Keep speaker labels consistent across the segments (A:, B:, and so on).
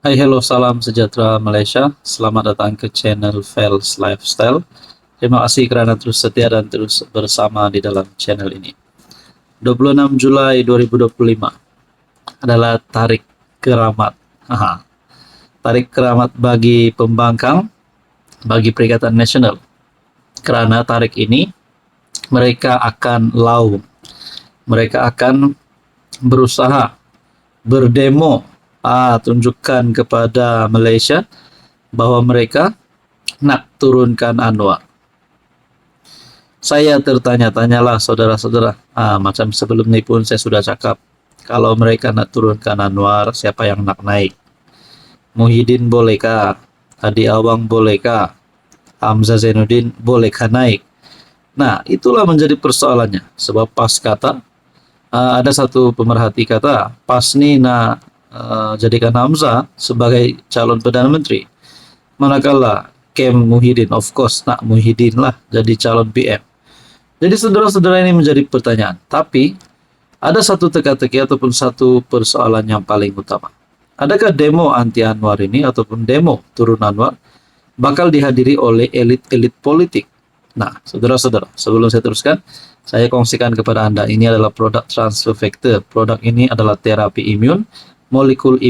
A: Hai, hello, salam sejahtera Malaysia. Selamat datang ke channel Fels Lifestyle. Terima kasih kerana terus setia dan terus bersama di dalam channel ini. 26 Julai 2025 adalah tarik keramat. Tarik keramat bagi pembangkang, bagi Perikatan Nasional. Kerana tarik ini, mereka akan laung. Mereka akan berusaha berdemo, tunjukkan kepada Malaysia bahwa mereka nak turunkan Anwar. Saya tertanya-tanyalah saudara-saudara, macam sebelum ini pun saya sudah cakap, kalau mereka nak turunkan Anwar, siapa yang nak naik? Muhyiddin bolehkah? Hadi Awang bolehkah? Hamzah Zainuddin bolehkah naik? Nah, itulah menjadi persoalannya. Sebab pas kata, ada satu pemerhati kata, pas ni nak jadikan Hamzah sebagai calon Perdana Menteri. Manakala Kem Muhyiddin, of course nak Muhyiddin lah jadi calon PM. Jadi saudara-saudara, ini menjadi pertanyaan. Tapi ada satu teka-teki ataupun satu persoalan yang paling utama. Adakah demo anti Anwar ini ataupun demo turun Anwar bakal dihadiri oleh elit-elit politik? Nah, saudara-saudara, sebelum saya teruskan, saya kongsikan kepada Anda, ini adalah produk transfer factor. Produk ini adalah terapi imun, molekul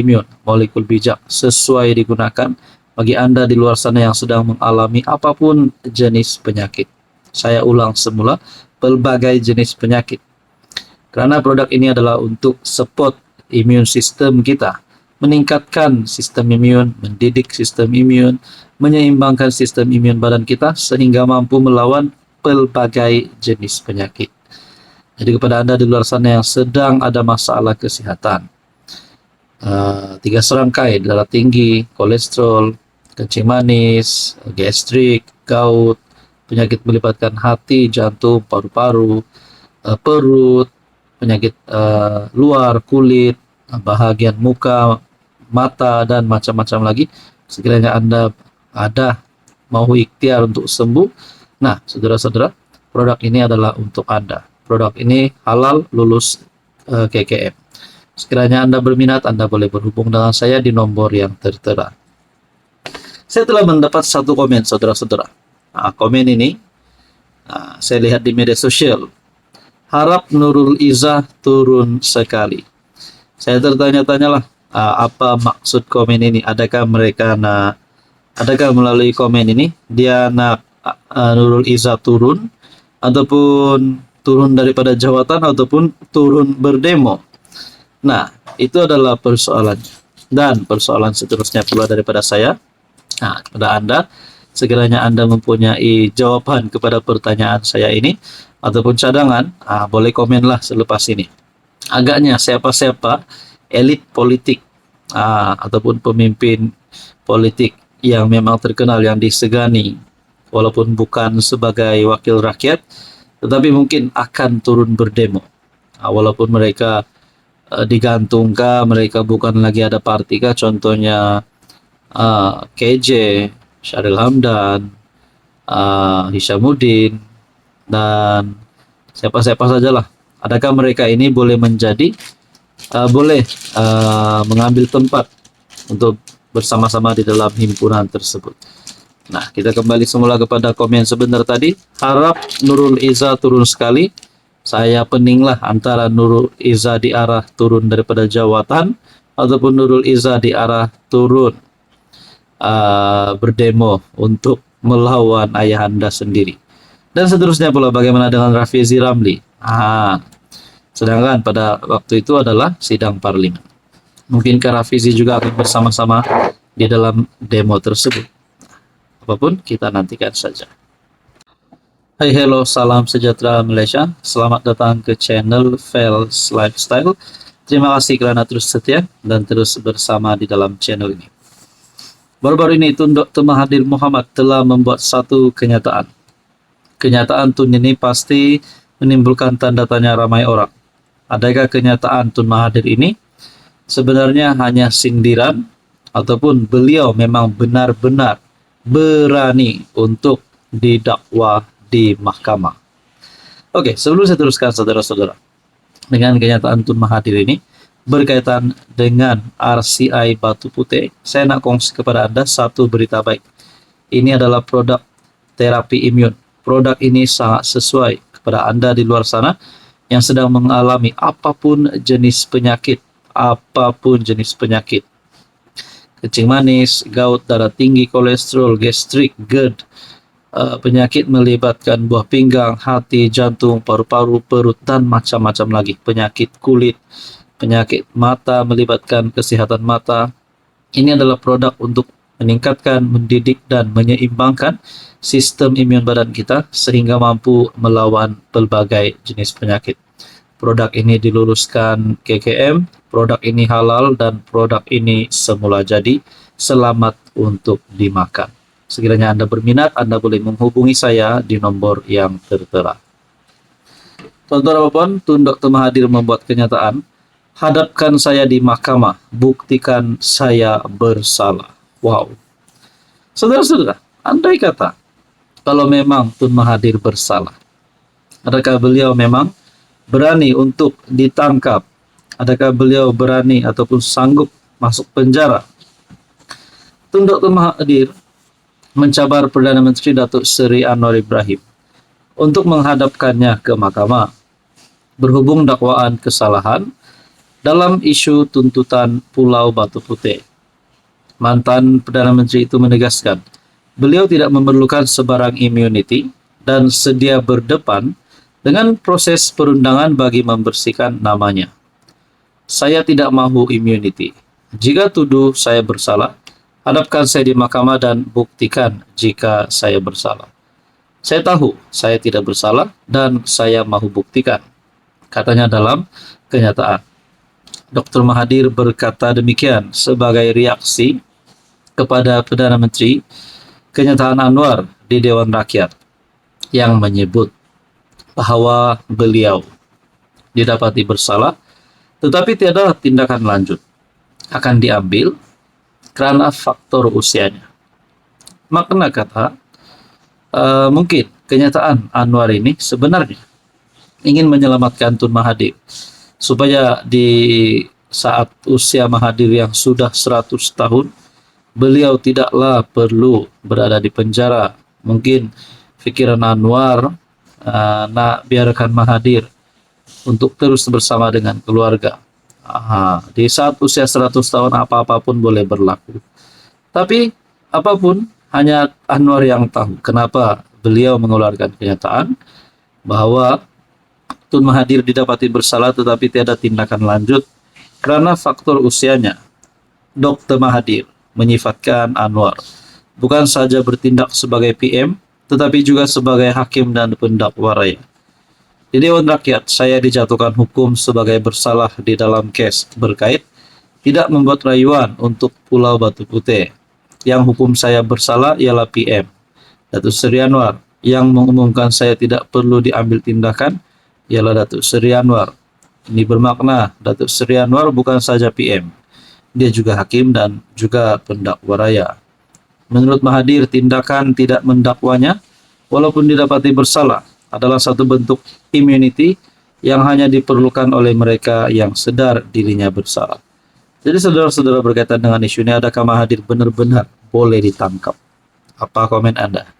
A: bijak, sesuai digunakan bagi Anda di luar sana yang sedang mengalami apapun jenis penyakit. Saya ulang semula, pelbagai jenis penyakit. Kerana produk ini adalah untuk support imun sistem kita, meningkatkan sistem imun, mendidik sistem imun, menyeimbangkan sistem imun badan kita sehingga mampu melawan pelbagai jenis penyakit. Jadi kepada Anda di luar sana yang sedang ada masalah kesihatan, 3 serangkai, darah tinggi, kolesterol, kencing manis, gastrik, gout, penyakit melibatkan hati, jantung, paru-paru, perut, penyakit luar, kulit, bahagian muka, mata, dan macam-macam lagi. Sekiranya Anda ada mau ikhtiar untuk sembuh, nah saudara-saudara, produk ini adalah untuk Anda. Produk ini halal, lulus KKM. Sekiranya Anda berminat, Anda boleh berhubung dengan saya di nomor yang tertera. Saya telah mendapat satu komen, saudara-saudara. Komen ini saya lihat di media sosial. Harap Nurul Izzah turun sekali. Saya tertanya-tanyalah, apa maksud komen ini? Adakah melalui komen ini dia nak Nurul Izzah turun, ataupun turun daripada jawatan, ataupun turun berdemo? Nah, itu adalah persoalannya. Dan persoalan seterusnya pula daripada saya, kepada Anda, sekiranya Anda mempunyai jawaban kepada pertanyaan saya ini ataupun cadangan, boleh komenlah selepas ini. Agaknya siapa-siapa elit politik ataupun pemimpin politik yang memang terkenal, yang disegani, walaupun bukan sebagai wakil rakyat, tetapi mungkin akan turun berdemo. Walaupun mereka digantungkah, mereka bukan lagi ada parti kah, contohnya KJ, Syahril Hamdan, Hishamuddin, dan siapa-siapa sajalah. Adakah mereka ini boleh menjadi, mengambil tempat untuk bersama-sama di dalam himpunan tersebut? Nah, kita kembali semula kepada komen sebentar tadi. Harap Nurul Izzah turun sekali. Saya peninglah antara Nurul Izzah di arah turun daripada jawatan ataupun Nurul Izzah di arah turun berdemo untuk melawan ayahanda sendiri. Dan seterusnya pula, bagaimana dengan Rafizi Ramli? Sedangkan pada waktu itu adalah sidang parlimen. Mungkinkah Rafizi juga akan bersama-sama di dalam demo tersebut? Apapun, kita nantikan saja. Hai, hello, salam sejahtera Malaysia. Selamat datang ke channel Fels Lifestyle. Terima kasih kerana terus setia dan terus bersama di dalam channel ini. Baru-baru ini Tun Dr. Mahathir Mohamad telah membuat satu kenyataan. Kenyataan Tun ini pasti menimbulkan tanda tanya ramai orang. Adakah kenyataan Tun Mahathir ini sebenarnya hanya sindiran, ataupun beliau memang benar-benar berani untuk didakwa di mahkamah? Oke, sebelum saya teruskan saudara-saudara, dengan kenyataan Tun Mahathir ini, berkaitan dengan RCI Batu Putih, saya nak kongsi kepada Anda satu berita baik. Ini adalah produk terapi imun. Produk ini sangat sesuai kepada Anda di luar sana yang sedang mengalami apapun jenis penyakit, kencing manis, gout, darah tinggi, kolesterol, gastrik, GERD, penyakit melibatkan buah pinggang, hati, jantung, paru-paru, perut, dan macam-macam lagi. Penyakit kulit, penyakit mata melibatkan kesehatan mata. Ini adalah produk untuk meningkatkan, mendidik, dan menyeimbangkan sistem imun badan kita sehingga mampu melawan berbagai jenis penyakit. Produk ini diluluskan KKM, produk ini halal, dan produk ini semula jadi selamat untuk dimakan. Sekiranya Anda berminat, Anda boleh menghubungi saya di nomor yang tertera. Tuan-tuan apapun, Tun Dr. Mahathir membuat kenyataan, hadapkan saya di mahkamah, buktikan saya bersalah. Wow. Saudara-saudara, andai kata, kalau memang Tun Mahathir bersalah, adakah beliau memang berani untuk ditangkap? Adakah beliau berani ataupun sanggup masuk penjara? Tun Dr. Mahathir mencabar Perdana Menteri Datuk Seri Anwar Ibrahim untuk menghadapkannya ke mahkamah berhubung dakwaan kesalahan dalam isu tuntutan Pulau Batu Putih. Mantan Perdana Menteri itu menegaskan, beliau tidak memerlukan sebarang immunity dan sedia berdepan dengan proses perundangan bagi membersihkan namanya. Saya tidak mahu immunity. Jika tuduh saya bersalah, hadapkan saya di mahkamah dan buktikan jika saya bersalah. Saya tahu saya tidak bersalah dan saya mahu buktikan, katanya dalam kenyataan. Dr. Mahathir berkata demikian sebagai reaksi kepada Perdana Menteri kenyataan Anwar di Dewan Rakyat yang menyebut bahwa beliau didapati bersalah tetapi tiada tindakan lanjut akan diambil karena faktor usianya. Makna kata, mungkin kenyataan Anwar ini sebenarnya ingin menyelamatkan Tun Mahathir supaya di saat usia Mahathir yang sudah 100 tahun, beliau tidaklah perlu berada di penjara. Mungkin fikiran Anwar nak biarkan Mahathir untuk terus bersama dengan keluarga. Di saat usia 100 tahun apa-apapun boleh berlaku. Tapi apapun hanya Anwar yang tahu kenapa beliau mengeluarkan kenyataan bahwa Tun Mahathir didapati bersalah tetapi tiada tindakan lanjut karena faktor usianya. Dr. Mahathir menyifatkan Anwar bukan saja bertindak sebagai PM tetapi juga sebagai hakim dan pendakwa raya. Di Dewan Rakyat, saya dijatuhkan hukum sebagai bersalah di dalam kes berkait tidak membuat rayuan untuk Pulau Batu Putih. Yang hukum saya bersalah ialah PM, Datuk Seri Anwar. Yang mengumumkan saya tidak perlu diambil tindakan ialah Datuk Seri Anwar. Ini bermakna Datuk Seri Anwar bukan saja PM, dia juga hakim dan juga pendakwa raya. Menurut Mahathir, tindakan tidak mendakwanya walaupun didapati bersalah adalah satu bentuk immunity yang hanya diperlukan oleh mereka yang sadar dirinya bersalah. Jadi saudara-saudara, berkaitan dengan isu ini, adakah Mahathir benar-benar boleh ditangkap? Apa komen Anda?